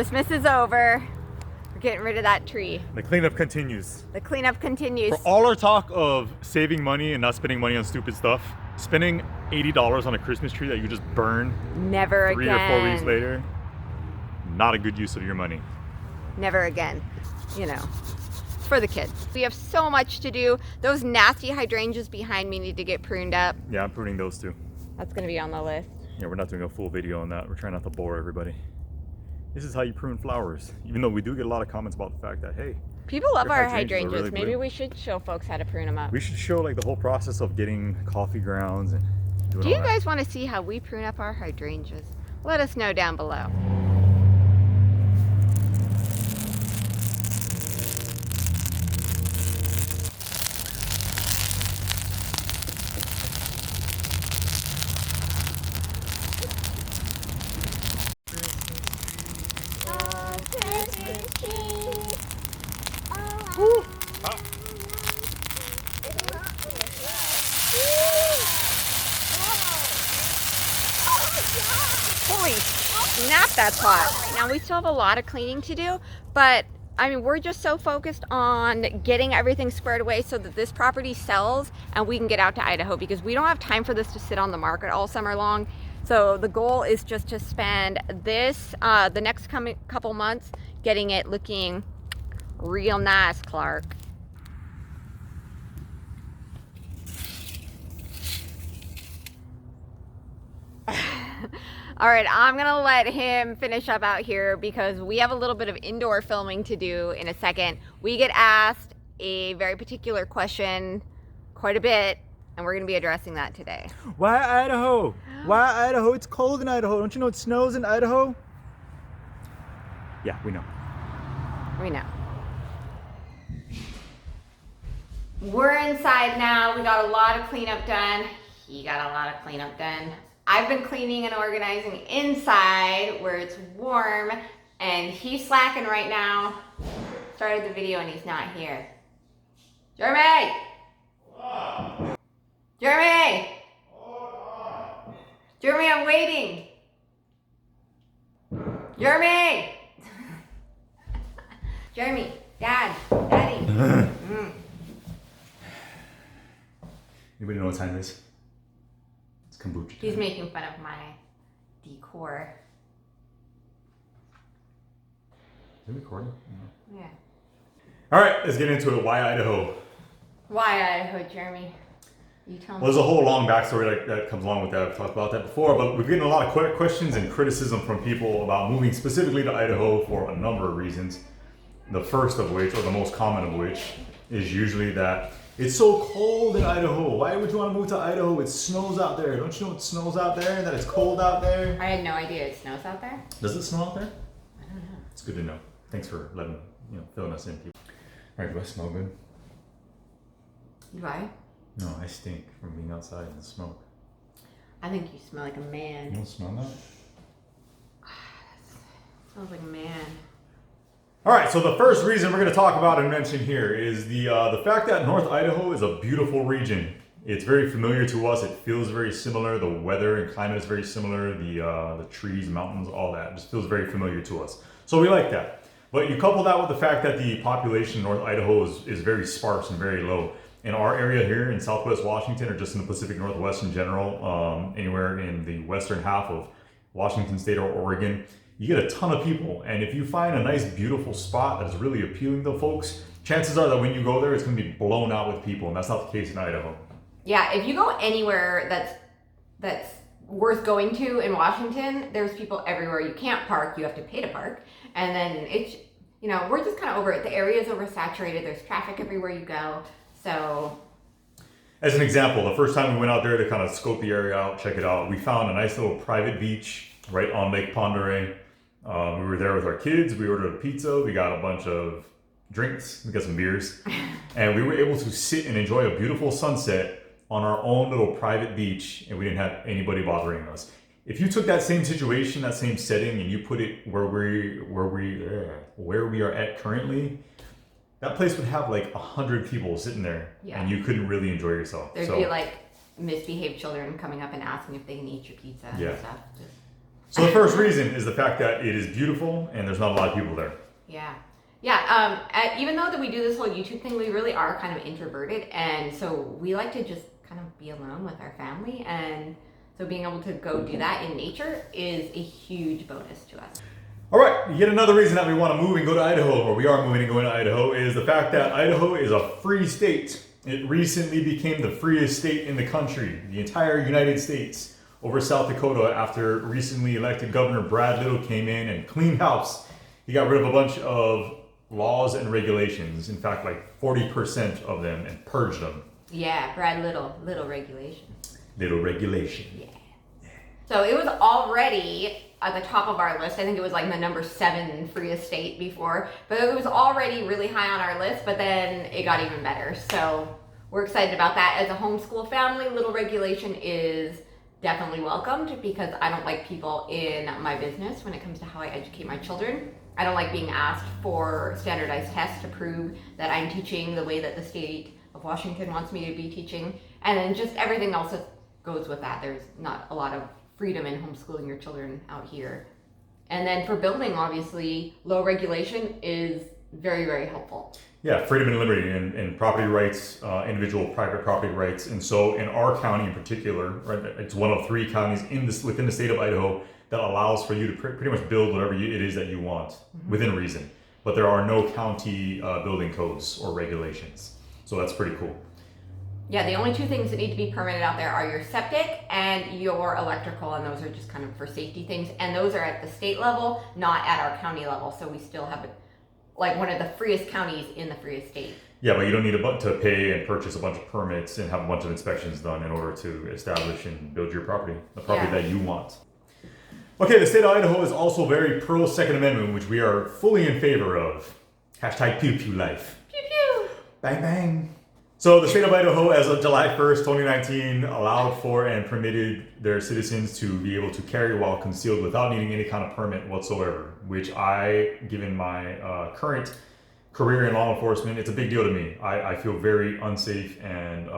Christmas is over. We're getting rid of that tree. The cleanup continues. The cleanup continues. For all our talk of saving money and not spending money on stupid stuff, spending $80 on a Christmas tree that you just burn Never again. 3 or 4 weeks later, not a good use of your money. Never again. You know, for the kids. We have so much to do. Those nasty hydrangeas behind me need to get pruned up. Yeah, I'm pruning those too. That's gonna be on the list. Yeah, we're not doing a full video on that. We're trying not to bore everybody. This is how you prune flowers. Even though we do get a lot of comments about the fact that, hey, people love our hydrangeas. Really Maybe blue. we should show folks how to prune them up. We should show like the whole process of getting coffee grounds and doing Do you all guys want to see how we prune up our hydrangeas? Let us know down below. Woo. Holy snap, that's hot. Right now we still have a lot of cleaning to do, but I mean, we're just so focused on getting everything squared away so that this property sells and we can get out to Idaho, because we don't have time for this to sit on the market all summer long. So the goal is just to spend this, the next couple months, getting it looking real nice, Clark. All right, I'm gonna let him finish up out here because we have a little bit of indoor filming to do in a second. We get asked a very particular question quite a bit, and we're gonna be addressing that today. Why Idaho? Why Idaho? It's cold in Idaho. Don't you know it snows in Idaho? Yeah, we know. We know. We're inside now. We got a lot of cleanup done. He got a lot of cleanup done. I've been cleaning and organizing inside where it's warm, and he's slacking right now. Started the video and he's not here. Jeremy! Jeremy! Jeremy, I'm waiting. Jeremy! Jeremy, Dad, Daddy. Anybody know what time it is? It's kombucha time. He's making fun of my decor. Is it recording? Yeah. All right, let's get into it. Why Idaho? Why Idaho, Jeremy? You tell me. Well, there's a whole long backstory that comes along with that. I've talked about that before, but we've getting a lot of questions and criticism from people about moving specifically to Idaho for a number of reasons. The first of which, or the most common of which, is usually that it's so cold in Idaho. Why would you want to move to Idaho? It snows out there. Don't you know it snows out there and that it's cold out there? I had no idea it snows out there. Does it snow out there? I don't know. It's good to know. Thanks for filling us in, people. All right, do I smell good? Do I? No, I stink from being outside in the smoke. I think you smell like a You man. don't smell that? Smells like a man. All right, so the first reason we're going to talk about and mention here is the fact that North Idaho is a beautiful region. It's very familiar to us. It feels very similar. The weather and climate is very similar. The trees, mountains, all that just feels very familiar to us. So we like that. But you couple that with the fact that the population in North Idaho is very sparse and very low. In our area here in Southwest Washington, or just in the Pacific Northwest in general, anywhere in the western half of Washington State or Oregon, you get a ton of people. And if you find a nice, beautiful spot that's really appealing to folks, chances are that when you go there, it's going to be blown out with people. And that's not the case in Idaho. Yeah, if you go anywhere that's worth going to in Washington, there's people everywhere. You can't park, you have to pay to park. And then it's, we're just kind of over it. The area is oversaturated. There's traffic everywhere you go. So, as an example, the first time we went out there to kind of scope the area out, check it out, we found a nice little private beach right on Lake Pend Oreille. We were there with our kids. We ordered a pizza. We got a bunch of drinks. We got some beers. And we were able to sit and enjoy a beautiful sunset on our own little private beach, and we didn't have anybody bothering us. If you took that same situation, that same setting, and you put it where we are at currently, that place would have like 100 people sitting there, and you couldn't really enjoy yourself. There'd be like misbehaved children coming up and asking if they can eat your pizza and stuff. So the first reason is the fact that it is beautiful and there's not a lot of people there. Yeah. Even though that we do this whole YouTube thing, we really are kind of introverted, and so we like to just kind of be alone with our family, and so being able to go do that in nature is a huge bonus to us. All right, yet another reason that we want to move and go to Idaho, or we are moving and going to Idaho, is the fact that Idaho is a free state. It recently became the freest state in the country, the entire United States, over South Dakota, after recently elected Governor Brad Little came in and cleaned house. He got rid of a bunch of laws and regulations, in fact, like 40% of them, and purged them. Yeah, Brad Little regulation. Little regulation. Yeah. So it was already at the top of our list. I think it was like the number 7 freest state before, but it was already really high on our list, but then it got even better. So we're excited about that. As a homeschool family, little regulation is definitely welcomed, because I don't like people in my business when it comes to how I educate my children. I don't like being asked for standardized tests to prove that I'm teaching the way that the state of Washington wants me to be teaching. And then just everything else that goes with that. There's not a lot of freedom in homeschooling your children out here. And then for building, obviously, low regulation is very, very helpful. Yeah, freedom and liberty and property rights, individual private property rights. And so in our county in particular, right, it's one of 3 counties within the state of Idaho that allows for you to pretty much build whatever it is that you want within reason. But there are no county building codes or regulations. So that's pretty cool. Yeah, the only 2 things that need to be permitted out there are your septic and your electrical, and those are just kind of for safety things. And those are at the state level, not at our county level. So we still have like one of the freest counties in the freest state. Yeah, but you don't need to pay and purchase a bunch of permits and have a bunch of inspections done in order to establish and build your property, the property that you want. Okay, the state of Idaho is also very pro Second Amendment, which we are fully in favor of. Hashtag pew pew life. Pew pew. Bang bang. So the state of Idaho, as of July 1st, 2019, allowed for and permitted their citizens to be able to carry while concealed without needing any kind of permit whatsoever, which given my current career in law enforcement, it's a big deal to me. I feel very unsafe and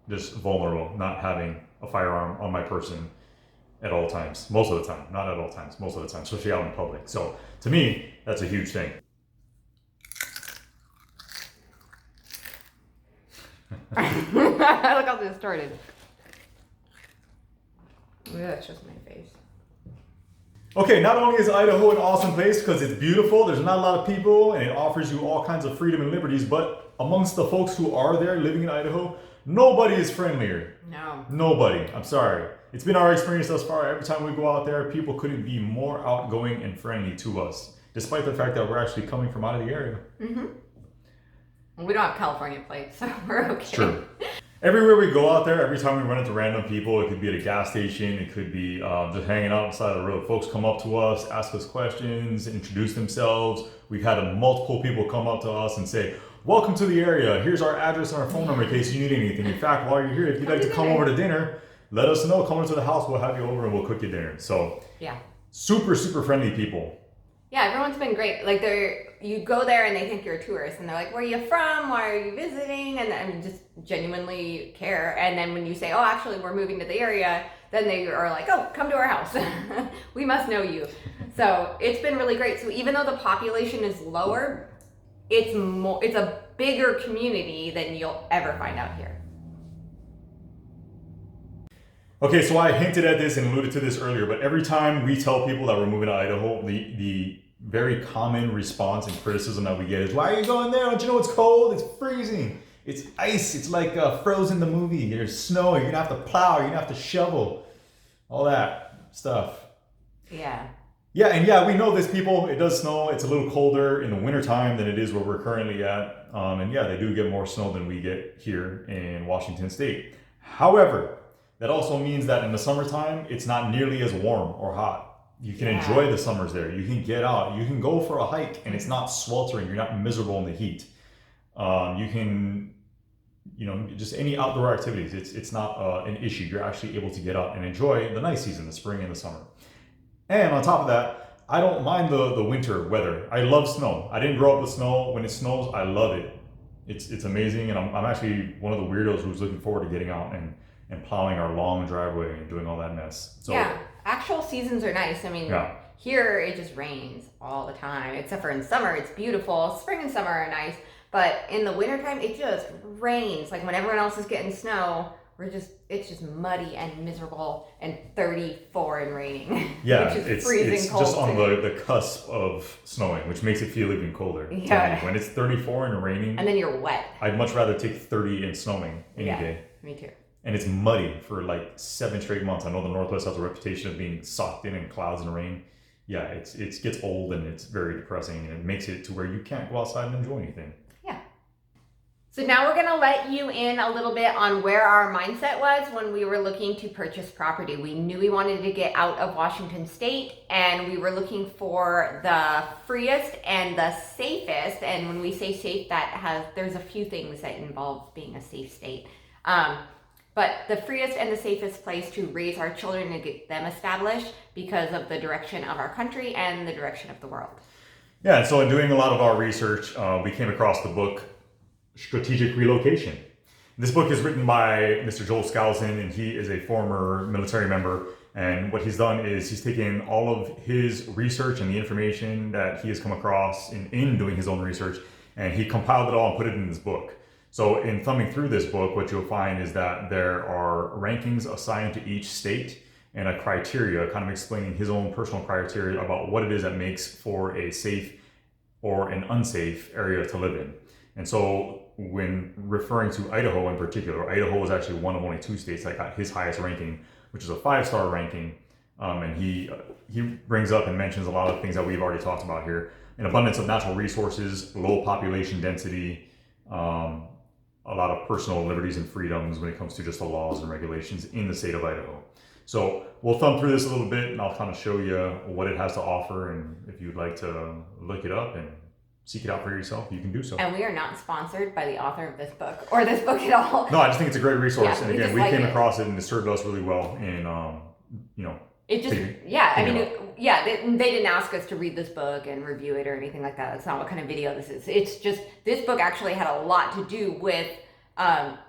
just vulnerable not having a firearm on my person at all times. Most of the time. Not at all times. Most of the time, especially out in public. So to me, that's a huge thing. Look how this started. Yeah, that's just my face. Okay, not only is Idaho an awesome place because it's beautiful, there's not a lot of people, and it offers you all kinds of freedom and liberties, but amongst the folks who are there living in Idaho, nobody is friendlier. No. Nobody. I'm sorry. It's been our experience thus far. Every time we go out there, people couldn't be more outgoing and friendly to us, despite the fact that we're actually coming from out of the area. Mm-hmm. We don't have California plates, so we're okay. It's true. Everywhere we go out there, every time we run into random people, it could be at a gas station, it could be just hanging out on the side of the road. Folks come up to us, ask us questions, introduce themselves. We've had multiple people come up to us and say, welcome to the area. Here's our address and our phone number in case you need anything. In fact, while you're here, if you'd like to come over to dinner, let us know. Come over to the house. We'll have you over and we'll cook you dinner. So yeah, super, super friendly people. Yeah, everyone's been great. Like you go there and they think you're a tourist and they're like, where are you from? Why are you visiting? And I mean, just genuinely care. And then when you say, oh, actually we're moving to the area, then they are like, oh, come to our house. We must know you. So it's been really great. So even though the population is lower, it's a bigger community than you'll ever find out here. Okay, so I hinted at this and alluded to this earlier, but every time we tell people that we're moving to Idaho, the very common response and criticism that we get is, why are you going there? Don't you know it's cold? It's freezing. It's ice. It's like Frozen the movie. There's snow. You're going to have to plow. You're going to have to shovel. All that stuff. Yeah. Yeah, and yeah, we know this, people. It does snow. It's a little colder in the wintertime than it is where we're currently at. And yeah, they do get more snow than we get here in Washington State. However, that also means that in the summertime, it's not nearly as warm or hot. You can enjoy the summers there. You can get out. You can go for a hike and it's not sweltering. You're not miserable in the heat. You can, just any outdoor activities. It's not an issue. You're actually able to get out and enjoy the nice season, the spring and the summer. And on top of that, I don't mind the winter weather. I love snow. I didn't grow up with snow. When it snows, I love it. It's amazing. And I'm actually one of the weirdos who's looking forward to getting out and plowing our long driveway and doing all that mess. So yeah, actual seasons are nice. I mean, Yeah. here it just rains all the time, except for in summer, it's beautiful. Spring and summer are nice, but in the wintertime, it just rains. Like when everyone else is getting snow, it's just muddy and miserable and 34 and raining. Yeah, which is it's freezing cold just on too. the cusp of snowing, which makes it feel even colder. Yeah. When it's 34 and raining, And then you're wet. I'd much rather take 30 and snowing any day. Me too. And it's muddy for like 7 straight months. I know the Northwest has a reputation of being socked in clouds and rain. Yeah, it gets old and it's very depressing, and it makes it to where you can't go outside and enjoy anything. Yeah. So now we're gonna let you in a little bit on where our mindset was when we were looking to purchase property. We knew we wanted to get out of Washington State, and we were looking for the freest and the safest. And when we say safe, there's a few things that involve being a safe state. But the freest and the safest place to raise our children and get them established because of the direction of our country and the direction of the world. Yeah, and so in doing a lot of our research, we came across the book Strategic Relocation. This book is written by Mr. Joel Skousen, and he is a former military member. And what he's done is he's taken all of his research and the information that he has come across in doing his own research, and he compiled it all and put it in this book. So in thumbing through this book, what you'll find is that there are rankings assigned to each state and a criteria kind of explaining his own personal criteria about what it is that makes for a safe or an unsafe area to live in. And so when referring to Idaho in particular, Idaho is actually one of only 2 states that got his highest ranking, which is a 5-star ranking. And he brings up and mentions a lot of things that we've already talked about here: an abundance of natural resources, low population density, a lot of personal liberties and freedoms when it comes to just the laws and regulations in the state of Idaho. So we'll thumb through this a little bit, and I'll kind of show you what it has to offer. And if you'd like to look it up and seek it out for yourself, you can do so. And we are not sponsored by the author of this book or this book at all. No, I just think it's a great resource. Yeah, and again, we came across it and it served us really well in, It just, they didn't ask us to read this book and review it or anything like that. That's not what kind of video this is. It's just, this book actually had a lot to do with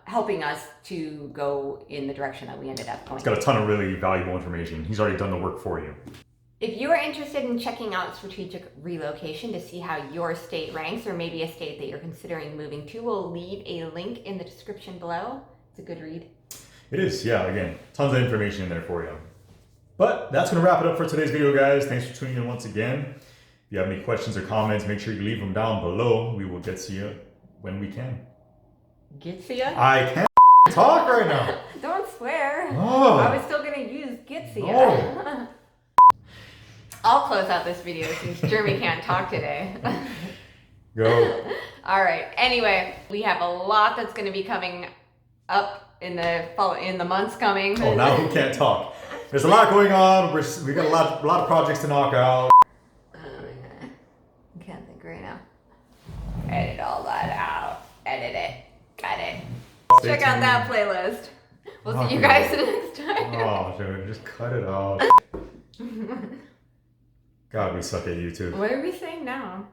helping us to go in the direction that we ended up going. It's got a ton of really valuable information. He's already done the work for you. If you are interested in checking out Strategic Relocation to see how your state ranks, or maybe a state that you're considering moving to, we'll leave a link in the description below. It's a good read. It is, yeah. Again, tons of information in there for you. But that's going to wrap it up for today's video, guys. Thanks for tuning in once again. If you have any questions or comments, make sure you leave them down below. We will get to you when we can. Get to you? I can't talk right now. Don't swear. Oh. I was still going to use get to you. Oh. I'll close out this video since Jeremy can't talk today. Go. All right. Anyway, we have a lot that's going to be coming up in the months coming. Oh, now who can't talk? There's a lot going on. We got a lot of projects to knock out. I can't think right now. Edit all that out. Edit it. Cut it. Check out that playlist. We'll see you guys next time. Oh, dude, just cut it out. God, we suck at YouTube. What are we saying now?